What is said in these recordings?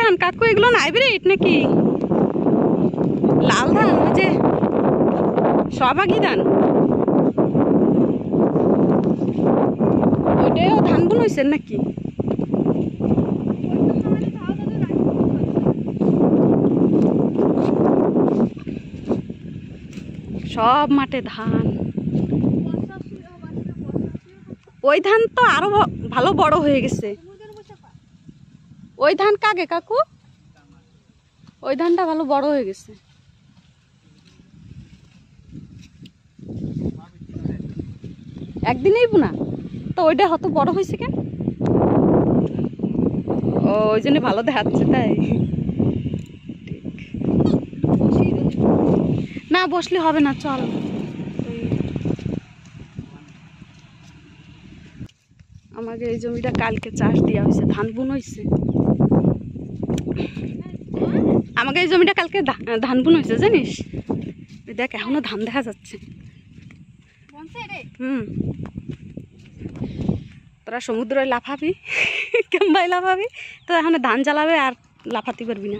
ধান কাকু? এগুলো হাইব্রিড নাকি লাল ধান? ওই যে সবাগী ধান, ওইটাও ধান বুনছেন নাকি? সব মাঠে ধান। ওই ধান তো আরো ভালো বড় হয়ে গেছে। ওই ধান কাকে কাকু? ওই ধানটা ভালো বড় হয়ে গেছে। একদিনেই বুনা তো ওইটা হত বড় হয়েছে কেন? ও ওই জন্য ভালো দেখাচ্ছে তাই। না বসলে হবে না, চল। আমাকে এই জমিটা কালকে চাষ দেওয়া হয়েছে, ধান বুন হয়েছে। আমাকে এই জমিটা কালকে ধান বুন হয়েছে জানিস? দেখ এখনো ধান দেখা যাচ্ছে। তোরা সমুদ্রে লাফাবি কেমবাই লাফাবি, তো এখন ধান জ্বালাবে আর লাফাতে পারবি না।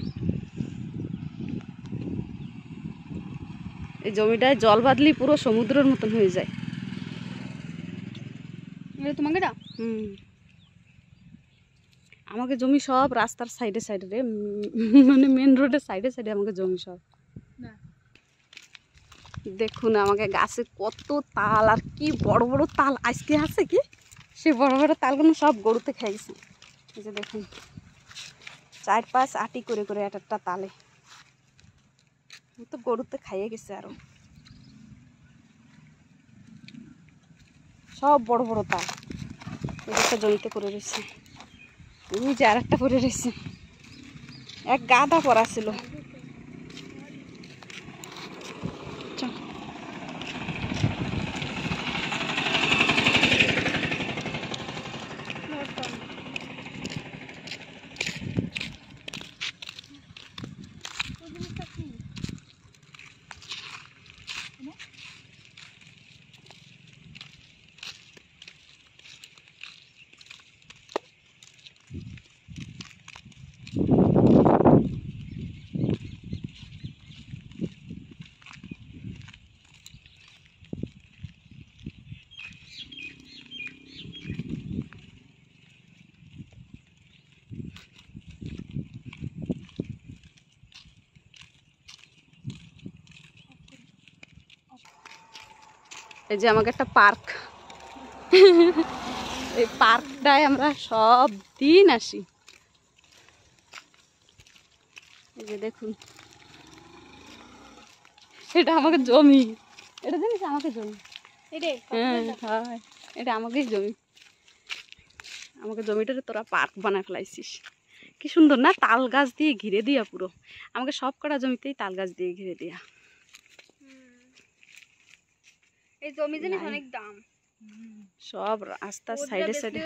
এই জমিটায় জল বাদলি পুরো সমুদ্রের মতন হয়ে যায়। তোমাকে আমাকে জমি সব রাস্তার সাইডে সাইডে রে, মানে মেন রোডের সাইডে সাইডে আমাকে জমি সব। দেখুন আমাকে গাছে কত তাল, আর কি বড় বড় তাল আজকে আছে কি, সে বড় বড় তালগুলো সব গরুতে খাইছে। এই যে দেখুন 4-5 আটি করে করে একটা তালে তো গরুতে খাইয়ে গেছে। আরো সব বড় বড় তাল একটা জমিতে করে রয়েছে। ওই যে আর একটা পরে রয়েছে, এক গাদা পড়া ছিল। এই যে আমাকে একটা পার্ক, এই পার্কটায় আমরা সব দিন আসি। এই যে দেখুন এটা আমাকে জমি, এটা জানিস আমাকে জমি, হ্যাঁ এটা আমাকেই জমি। আমাকে জমিটারে তোরা পার্ক বানায় ফেলাইছিস, কি সুন্দর না, তাল গাছ দিয়ে ঘিরে দিয়া পুরো। আমাকে সব কটা জমিতেই তাল গাছ দিয়ে ঘিরে দিয়া। এই জমি জানিস অনেক দাম। সব রাস্তার সাইডে সাইডে,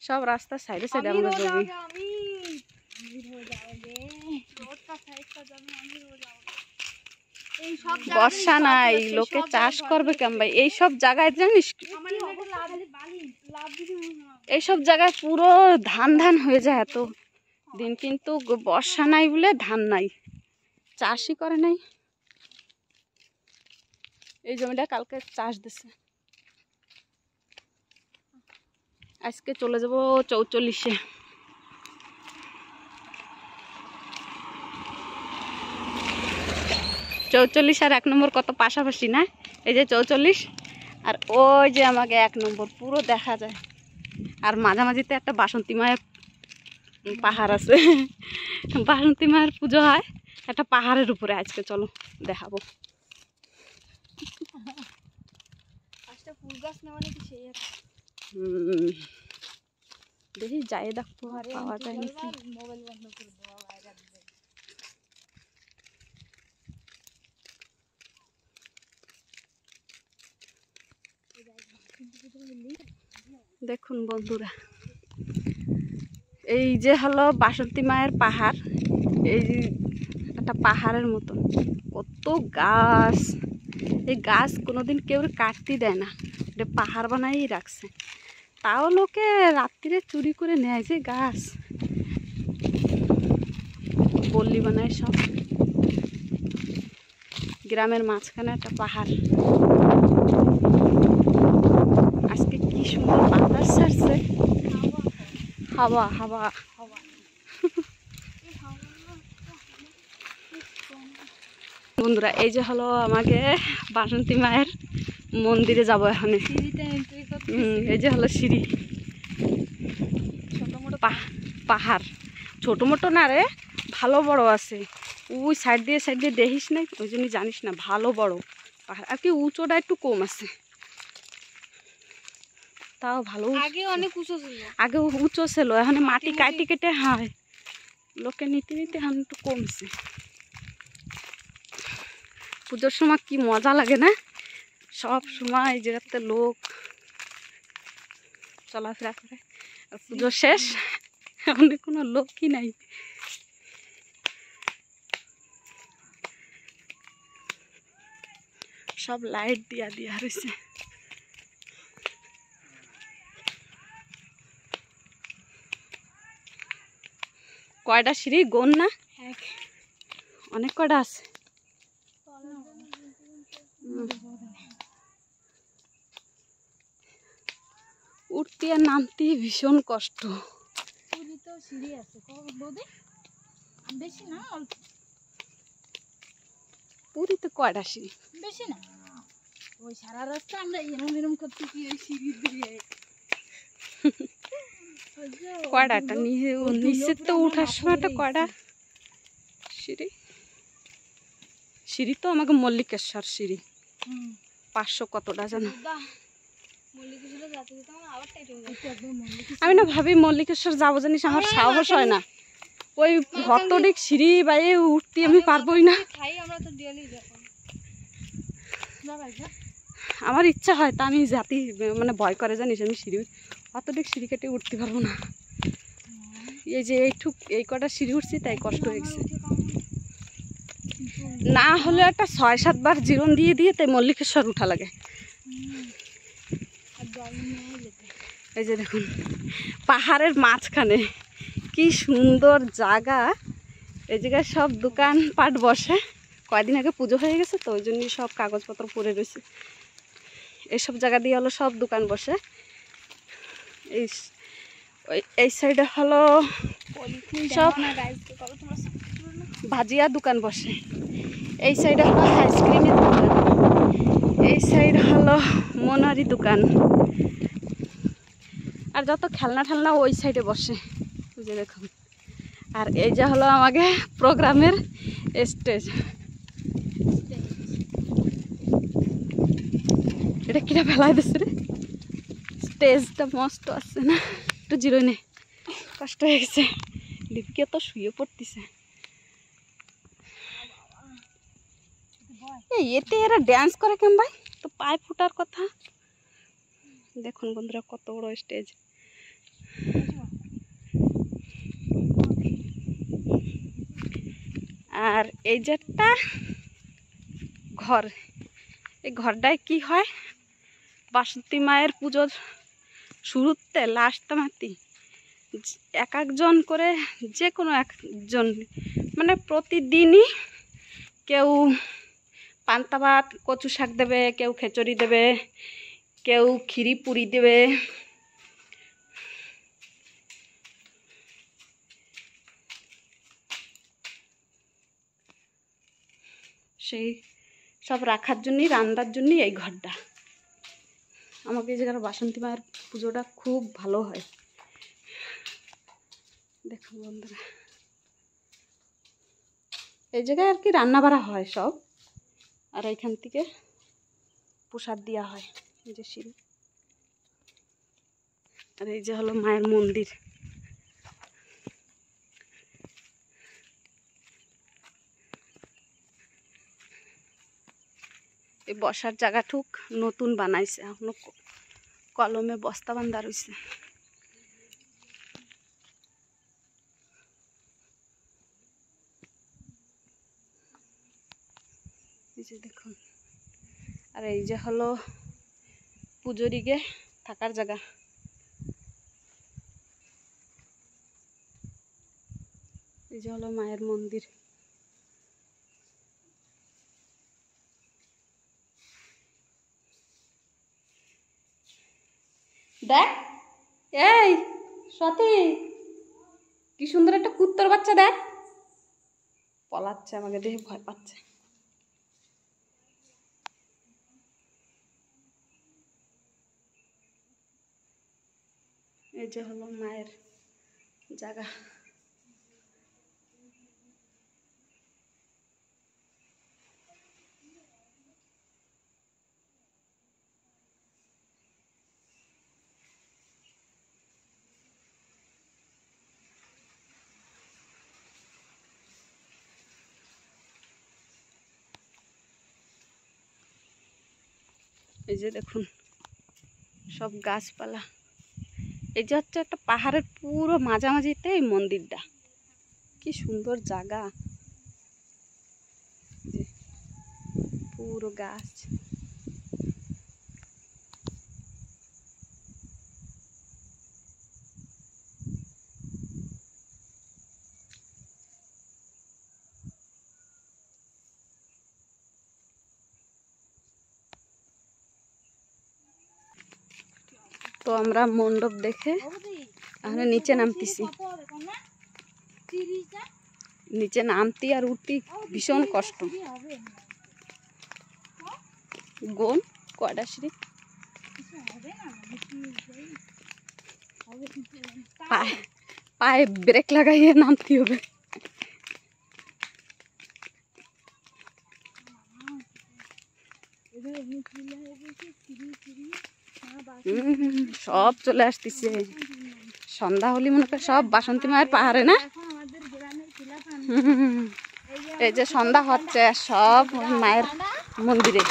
সব রাস্তার সাইডে সাইডে আমাদের জমি। বর্ষা নাই, লোকে চাষ করবে কেমন? এইসব জায়গায় জানিস, এইসব জায়গায় পুরো ধান ধান হয়ে যায় এত দিন, কিন্তু বর্ষা নাই বলে ধান নাই, চাষই করে নাই। এই জমিটা কালকে চাষ দিছে, আজকে চলে যাব 44-এ। আর 1 নম্বর কত পাশাপাশি না? এই যে 44 আর ওই যে আমাকে 1 নম্বর পুরো দেখা যায়। আর মাঝামাঝিতে একটা বাসন্তী মায়ের পাহাড় আছে, বাসন্তী মায়ের পুজো হয় একটা পাহাড়ের উপরে। আজকে চলো দেখাবো। দেখি যাই দেখো পাওয়া যায় নাকি। দেখুন বন্ধুরা, এই যে হলো বাসন্তী মায়ের পাহাড়। এই একটা পাহাড়ের মতন কত গাছ, এই গাছ কোনোদিন কেউ কাটতে দেয় না, এটা পাহাড় বানাই রাখছে। তাও লোকে রাত্রিরে চুরি করে নেয় যে গাছ। পল্লী বানায় সব। গ্রামের মাঝখানে একটা পাহাড়। আজকে কি সুন্দর বাতাস ছাড়ছে, হাওয়া হাওয়া। বন্ধুরা এই যে হলো আমাকে বাসন্তী মায়ের মন্দিরে যাবো এখন। এই যে হলো সিঁড়ি, পাহাড় ছোট মোটো না রে, ভালো বড় আছে। ওই সাইড দিয়ে দেখিস না, ওই জন্য জানিস না, ভালো বড় পাহাড়। আর কি উঁচুটা একটু কম আছে, তাও ভালো। আগে অনেক উঁচু ছিল, আগে উঁচু ছিল, এখন মাটি কাটি কেটে হয় লোকে নিতে নিতে এখন একটু কমছে। পুজোর সময় কি মজা লাগে না, সব সময় এই জায়গাতে লোক চলাফেরা করে। আর পুজো শেষ, এখন কোনো লোকই নাই। সব লাইট দিয়া দিয়া রয়েছে। কয়টা সিঁড়ি গোন না, অনেক কয়টা আছে। উঠতে আর নামতে ভীষণ কষ্ট। পুরীতে কয়টা সিঁড়ি, বেশি না, ওই সারা রাস্তা আমরা এরম করতে কি ওই সিঁড়ি দিয়ে কয়টা নিচের তো উঠার সময়টা কয়টা সিঁড়ি। সিঁড়ি তো আমাকে মল্লিকেশ্বর সিঁড়ি 500 কতটা জানো। আমি না ভাবি মল্লিকেশ্বর যাবো, জানিস আমার সাহস হয় না। ওই ভক্তডিক সিঁড়ি বাইয়ে উঠতে আমি পারবোই না। আমার ইচ্ছা হয়, তা আমি জাতি মানে ভয় করে, জানিস আমি সিঁড়ি অতদিক সিঁড়ি কেটে উঠতে পারবো না। এই যে এই কটা সিঁড়ি উঠছি তাই কষ্ট হয়ে গেছে। না হলে একটা 6-7 বার জীবন দিয়ে দিয়ে তাই মল্লিকেশ্বর উঠা লাগে। এই যে দেখুন পাহাড়ের মাঝখানে কি সুন্দর জায়গা। এই জায়গায় সব দোকান পাট বসে। কয়দিন আগে পুজো হয়ে গেছে তো ওই জন্যই সব কাগজপত্র পড়ে রয়েছে। এইসব জায়গা দিয়ে হলো সব দোকান বসে। এই সাইডে হলো সব ভাজিয়া দোকান বসে। এই সাইডে হলো আইসক্রিমের দোকান, এই সাইড হলো মনারি দোকান। আর যত খেলনা ঠেলনা ওই সাইডে বসে, বুঝে দেখুন। আর এই যে হলো আমাকে প্রোগ্রামের স্টেজ। এটা কিনা ফেলাই দিচ্ছে রে, স্টেজটা মস্ত আছে না। একটু জিরোই নে, কষ্ট হয়ে গেছে। ডিপকে তো শুয়ে পড়তেছে। এতে এরা ড্যান্স করে কেন ভাই, তো পায়ে ফুটার কথা। দেখুন বন্ধুরা কত বড় স্টেজ। আর এই যে একটা ঘর, এই ঘরটায় কি হয়, বাসন্তী মায়ের পুজোর শুরুতে লাস্ট মাতি এক একজন করে, যে কোনো একজন মানে প্রতিদিনই কেউ পান্তা ভাত কচু শাক দেবে, কেউ খিচুড়ি দেবে, কেউ খিরি পুরি দেবে। সেই সব রাখার জন্যই, রান্নার জন্যই এই ঘরটা। আমাকে এই জায়গার বাসন্তী মায়ের পুজোটা খুব ভালো হয়। দেখুন বন্ধুরা এই জায়গায় আর কি রান্না বাড়া হয় সব। আর এইখান থেকে প্রসাদ দেওয়া হয়। এই যে সিঁড়ি, আর এই যে হলো মায়ের মন্দির। এই বসার জায়গাটুক নতুন বানাইছে, এখনো কলমে বস্তা বান্ধা রয়েছে। এই যে দেখুন, আর এই যে হলো পুজোরিগে থাকার জায়গা। এই যে হলো মায়ের মন্দির। দেখ এই সতী, কি সুন্দর একটা কুত্তর বাচ্চা, দেখ পলাচ্ছে, আমাকে দেখে ভয় পাচ্ছে। এই যে হলো মায়ের জায়গা। এই যে দেখুন সব গাছপালা। এই যে হচ্ছে একটা পাহাড়ের পুরো মাঝামাঝিতে এই মন্দিরটা, কি সুন্দর জায়গা, পুরো গাছ। তো আমরা মণ্ডপ দেখে আমরা নিচে নামতেছি। নিচে নামতে আর উঠতে ভীষণ কষ্ট। গোন কয়টা সিঁড়ি, পায়ে ব্রেক লাগাইয়ে নামতে হবে। সব চলে আসতেছে, সন্ধ্যা হলি মনে করে সব বাসন্তী মায়ের পাহাড়ে না। এই যে সন্ধ্যা হচ্ছে সব মায়ের মন্দিরে।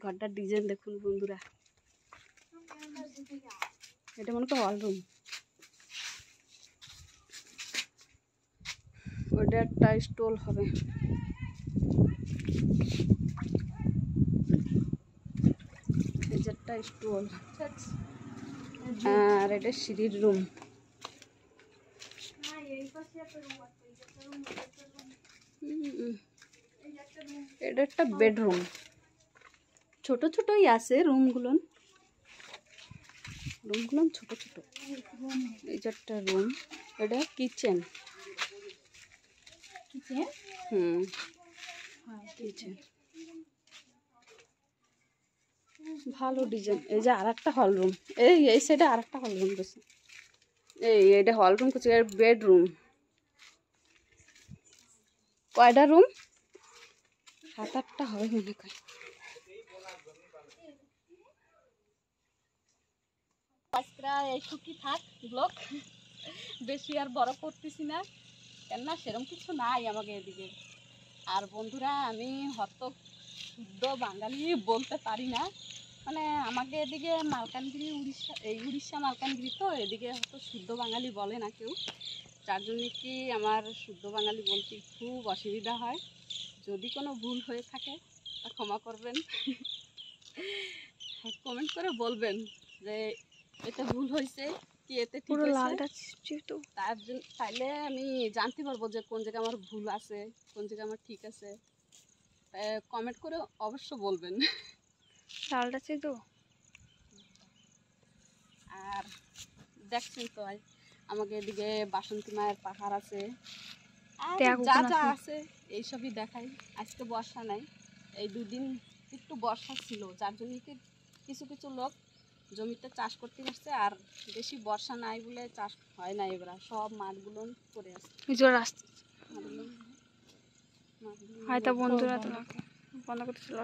ঘরটার ডিজাইন দেখুন বন্ধুরা, এটা মনে করো হল রুম। ওটা একটা স্টল হবে। এই যে একটা স্টল, আর এটা সিঁড়ির রুম। এটা একটা বেডরুম, ছোট ছোটই আছে রুমগুলো, ছোট ছোট। এই যে একটা রুম, এটা কিচেন। কিচেন ভালো ডিজাইন। এই যে আর একটা হল রুম, এই সাইডে আর একটা হল রুম রয়েছে। এইটা হল রুম করছে, বেডরুম। কয়টা রুম? 7-8টা হবে মনে হয়। এইটুকুই থাক ব্লগ, বেশি আর বড় করতেছি না, কেননা সেরকম কিছু নাই আমাকে এদিকে। আর বন্ধুরা, আমি হয়ত শুদ্ধ বাঙালি বলতে পারি না, মানে আমাকে এদিকে মালকানগিরি, উড়িষ্যা মালকানগিরি, তো এদিকে হয়তো শুদ্ধ বাঙালি বলে না কেউ, যার জন্য কি আমার শুদ্ধ বাঙালি বলতে খুব অসুবিধা হয়। যদি কোনো ভুল হয়ে থাকে তা ক্ষমা করবেন, কমেন্ট করে বলবেন যে এতে ভুল হয়েছে কি এতে ঠিক হয়েছে, তার জন্য তাইলে আমি জানতে পারবো যে কোন জায়গায় আমার ভুল আছে, কোন জায়গায় আমার ঠিক আছে। কমেন্ট করে অবশ্য বলবেন। চালটা তো আর দেখছেন তো আমাকে এদিকে বাসন্তী মায়ের পাহাড় আছে, আর যা যা আছে এইসবই দেখাই। আজকে বর্ষা নাই, এই 2 দিন একটু বর্ষা ছিল, যার জন্য কিছু কিছু লোক জমিতে চাষ করতে পারছে, আর বেশি বর্ষা নাই বলে চাষ হয় না। এবার সব মাঠগুলো পড়ে আছে। বন্ধুরা তোমাকে বন্ধ করতেছিল।